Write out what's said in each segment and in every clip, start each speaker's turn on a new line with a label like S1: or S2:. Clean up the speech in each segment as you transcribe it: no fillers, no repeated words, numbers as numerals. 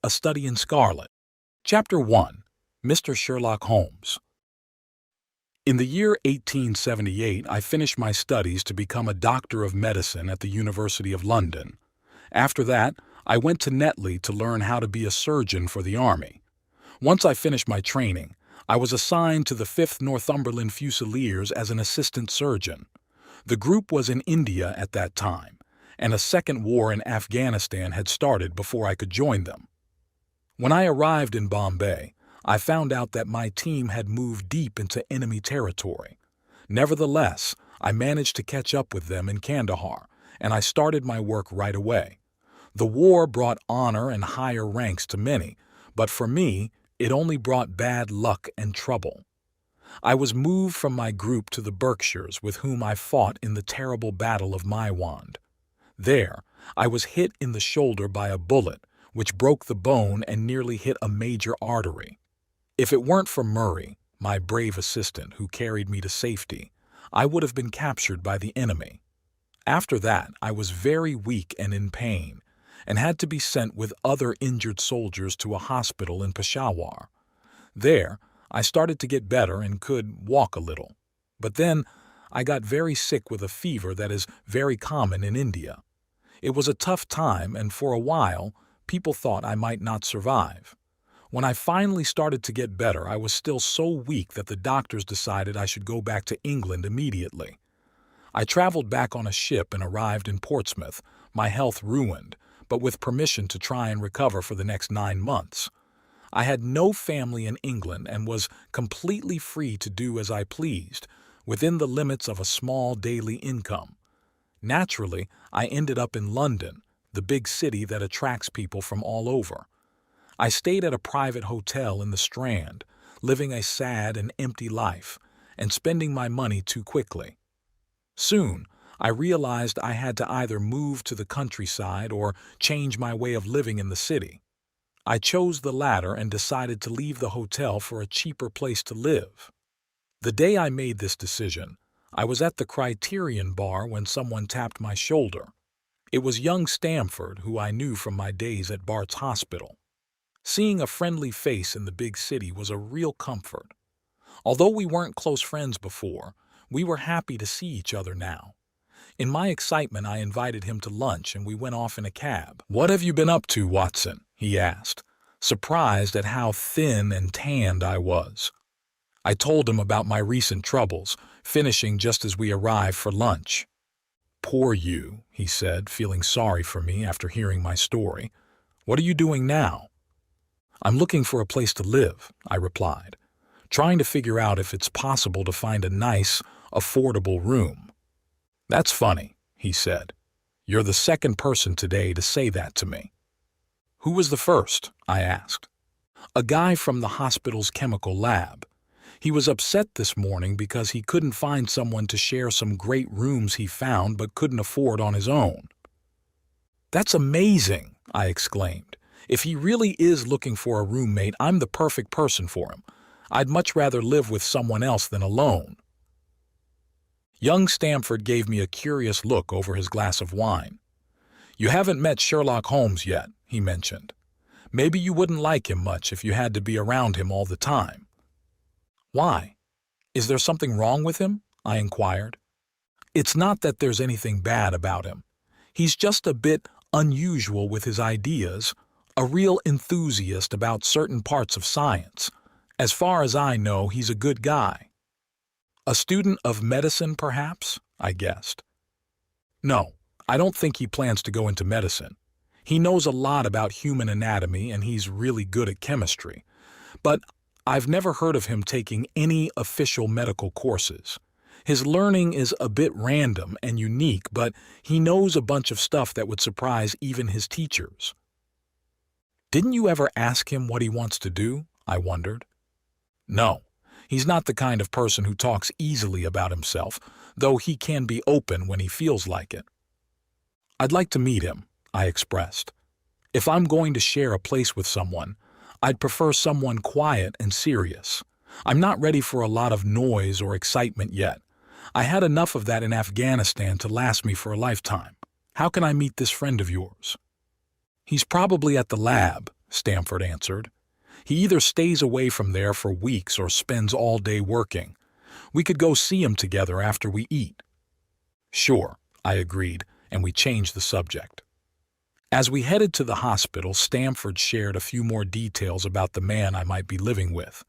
S1: A Study in Scarlet. Chapter 1. Mr. Sherlock Holmes. In the year 1878, I finished my studies to become a doctor of medicine at the University of London. After that, I went to Netley to learn how to be a surgeon for the Army. Once I finished my training, I was assigned to the 5th Northumberland Fusiliers as an assistant surgeon. The group was in India at that time, and a second war in Afghanistan had started before I could join them. When I arrived in Bombay, I found out that my team had moved deep into enemy territory. Nevertheless, I managed to catch up with them in Kandahar, and I started my work right away. The war brought honor and higher ranks to many, but for me, it only brought bad luck and trouble. I was moved from my group to the Berkshires, with whom I fought in the terrible Battle of Maiwand. There, I was hit in the shoulder by a bullet, which broke the bone and nearly hit a major artery. If it weren't for Murray, my brave assistant who carried me to safety, I would have been captured by the enemy. After that, I was very weak and in pain, and had to be sent with other injured soldiers to a hospital in Peshawar. There, I started to get better and could walk a little. But then, I got very sick with a fever that is very common in India. It was a tough time, and for a while, people thought I might not survive. When I finally started to get better, I was still so weak that the doctors decided I should go back to England immediately. I traveled back on a ship and arrived in Portsmouth, my health ruined, but with permission to try and recover for the next 9 months. I had no family in England and was completely free to do as I pleased, within the limits of a small daily income. Naturally, I ended up in London, the big city that attracts people from all over. I stayed at a private hotel in the Strand, living a sad and empty life, and spending my money too quickly. Soon, I realized I had to either move to the countryside or change my way of living in the city. I chose the latter and decided to leave the hotel for a cheaper place to live. The day I made this decision, I was at the Criterion bar when someone tapped my shoulder. It was young Stamford, who I knew from my days at Bart's Hospital. Seeing a friendly face in the big city was a real comfort. Although we weren't close friends before, we were happy to see each other now. In my excitement, I invited him to lunch and we went off in a cab. "What have you been up to, Watson?" he asked, surprised at how thin and tanned I was. I told him about my recent troubles, finishing just as we arrived for lunch. "Poor you," he said, feeling sorry for me after hearing my story. "What are you doing now?" "I'm looking for a place to live," I replied, trying to figure out if it's possible to find a nice, affordable room. "That's funny," he said. "You're the second person today to say that to me." "Who was the first?" I asked. "A guy from the hospital's chemical lab. He was upset this morning because he couldn't find someone to share some great rooms he found but couldn't afford on his own." "That's amazing," I exclaimed. "If he really is looking for a roommate, I'm the perfect person for him. I'd much rather live with someone else than alone." Young Stamford gave me a curious look over his glass of wine. "You haven't met Sherlock Holmes yet," he mentioned. "Maybe you wouldn't like him much if you had to be around him all the time." "Why? Is there something wrong with him?" I inquired. "It's not that there's anything bad about him. He's just a bit unusual with his ideas, a real enthusiast about certain parts of science. As far as I know, he's a good guy." "A student of medicine, perhaps?" I guessed. "No, I don't think he plans to go into medicine. He knows a lot about human anatomy and he's really good at chemistry. But I've never heard of him taking any official medical courses. His learning is a bit random and unique, but he knows a bunch of stuff that would surprise even his teachers." "Didn't you ever ask him what he wants to do?" I wondered. "No. He's not the kind of person who talks easily about himself, though he can be open when he feels like it." "I'd like to meet him," I expressed. "If I'm going to share a place with someone, I'd prefer someone quiet and serious. I'm not ready for a lot of noise or excitement yet. I had enough of that in Afghanistan to last me for a lifetime. How can I meet this friend of yours?" "He's probably at the lab," Stamford answered. "He either stays away from there for weeks or spends all day working. We could go see him together after we eat." "Sure," I agreed, and we changed the subject. As we headed to the hospital, Stamford shared a few more details about the man I might be living with.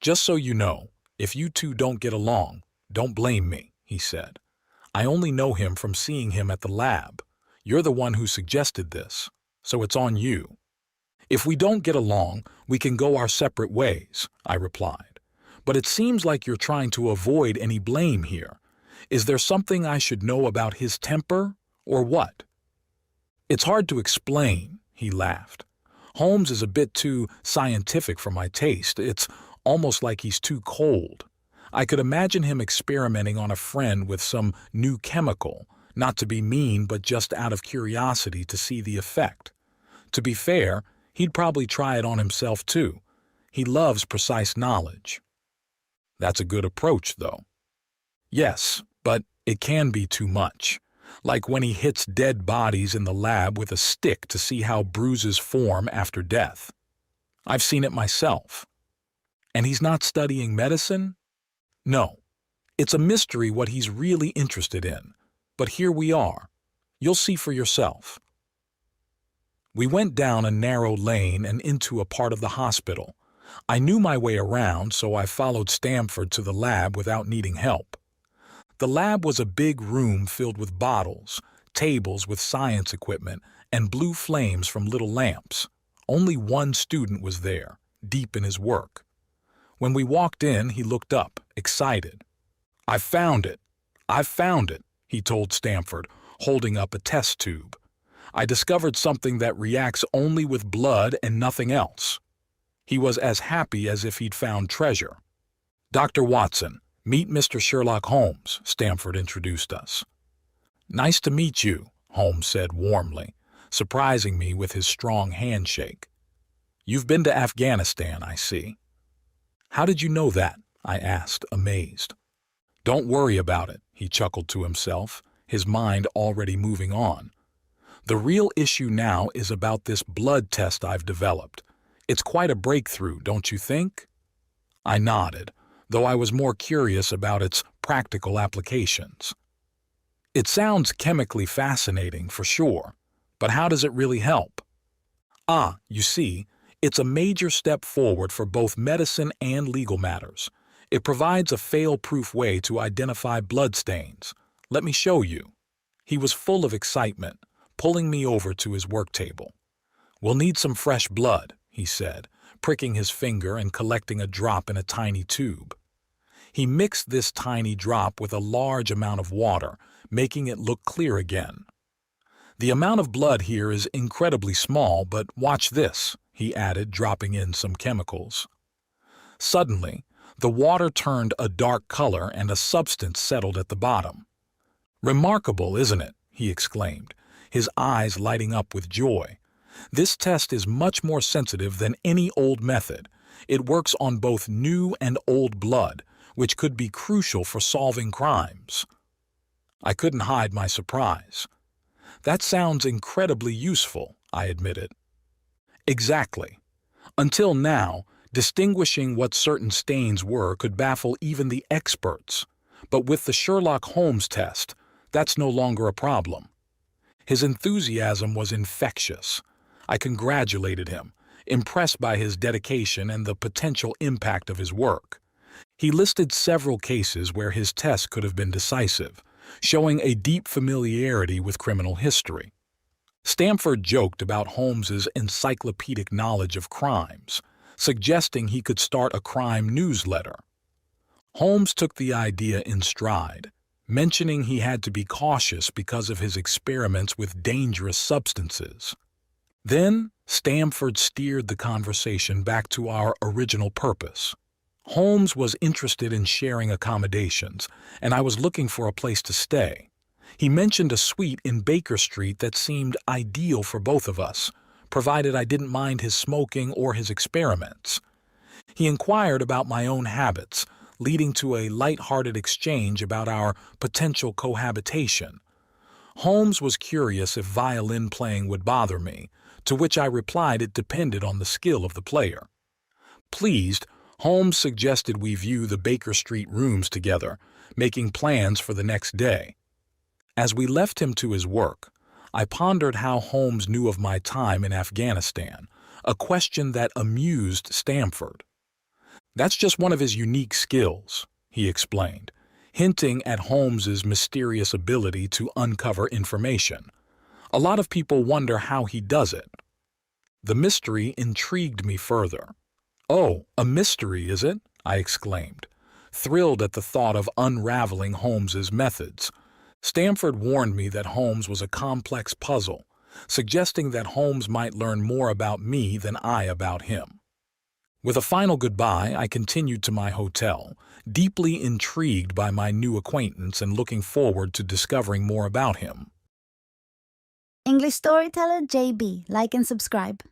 S1: "Just so you know, if you two don't get along, don't blame me," he said. "I only know him from seeing him at the lab. You're the one who suggested this, so it's on you." "If we don't get along, we can go our separate ways," I replied. "But it seems like you're trying to avoid any blame here. Is there something I should know about his temper, or what?" "It's hard to explain," he laughed. "Holmes is a bit too scientific for my taste. It's almost like he's too cold. I could imagine him experimenting on a friend with some new chemical, not to be mean but just out of curiosity to see the effect. To be fair, he'd probably try it on himself too. He loves precise knowledge." "That's a good approach, though." "Yes, but it can be too much. Like when he hits dead bodies in the lab with a stick to see how bruises form after death. I've seen it myself." "And he's not studying medicine?" "No. It's a mystery what he's really interested in. But here we are. You'll see for yourself." We went down a narrow lane and into a part of the hospital. I knew my way around, so I followed Stamford to the lab without needing help. The lab was a big room filled with bottles, tables with science equipment, and blue flames from little lamps. Only one student was there, deep in his work. When we walked in, he looked up, excited. "I found it! I've found it!" he told Stamford, holding up a test tube. "I discovered something that reacts only with blood and nothing else." He was as happy as if he'd found treasure. "Dr. Watson, meet Mr. Sherlock Holmes," Stamford introduced us. "Nice to meet you," Holmes said warmly, surprising me with his strong handshake. "You've been to Afghanistan, I see." "How did you know that?" I asked, amazed. "Don't worry about it," he chuckled to himself, his mind already moving on. "The real issue now is about this blood test I've developed. It's quite a breakthrough, don't you think?" I nodded, though I was more curious about its practical applications. "It sounds chemically fascinating, for sure, but how does it really help?" You see, it's a major step forward for both medicine and legal matters. It provides a fail-proof way to identify bloodstains. Let me show you." He was full of excitement, pulling me over to his work table. "We'll need some fresh blood," he said, pricking his finger and collecting a drop in a tiny tube. He mixed this tiny drop with a large amount of water, making it look clear again. "The amount of blood here is incredibly small, but watch this," he added, dropping in some chemicals. Suddenly, the water turned a dark color and a substance settled at the bottom. "Remarkable, isn't it?" he exclaimed, his eyes lighting up with joy. "This test is much more sensitive than any old method. It works on both new and old blood, which could be crucial for solving crimes." I couldn't hide my surprise. "That sounds incredibly useful," I admitted. "Exactly. Until now, distinguishing what certain stains were could baffle even the experts. But with the Sherlock Holmes test, that's no longer a problem." His enthusiasm was infectious. I congratulated him, impressed by his dedication and the potential impact of his work. He listed several cases where his test could have been decisive, showing a deep familiarity with criminal history. Stamford joked about Holmes's encyclopedic knowledge of crimes, suggesting he could start a crime newsletter. Holmes took the idea in stride, mentioning he had to be cautious because of his experiments with dangerous substances. Then, Stamford steered the conversation back to our original purpose. Holmes was interested in sharing accommodations, and I was looking for a place to stay. He mentioned a suite in Baker Street that seemed ideal for both of us, provided I didn't mind his smoking or his experiments. He inquired about my own habits, leading to a light-hearted exchange about our potential cohabitation. Holmes was curious if violin playing would bother me, to which I replied it depended on the skill of the player. Pleased, Holmes suggested we view the Baker Street rooms together, making plans for the next day. As we left him to his work, I pondered how Holmes knew of my time in Afghanistan, a question that amused Stamford. "That's just one of his unique skills," he explained, hinting at Holmes's mysterious ability to uncover information. "A lot of people wonder how he does it." The mystery intrigued me further. "Oh, a mystery, is it?" I exclaimed, thrilled at the thought of unraveling Holmes's methods. Stamford warned me that Holmes was a complex puzzle, suggesting that Holmes might learn more about me than I about him. With a final goodbye, I continued to my hotel, deeply intrigued by my new acquaintance and looking forward to discovering more about him.
S2: English storyteller JB, like and subscribe.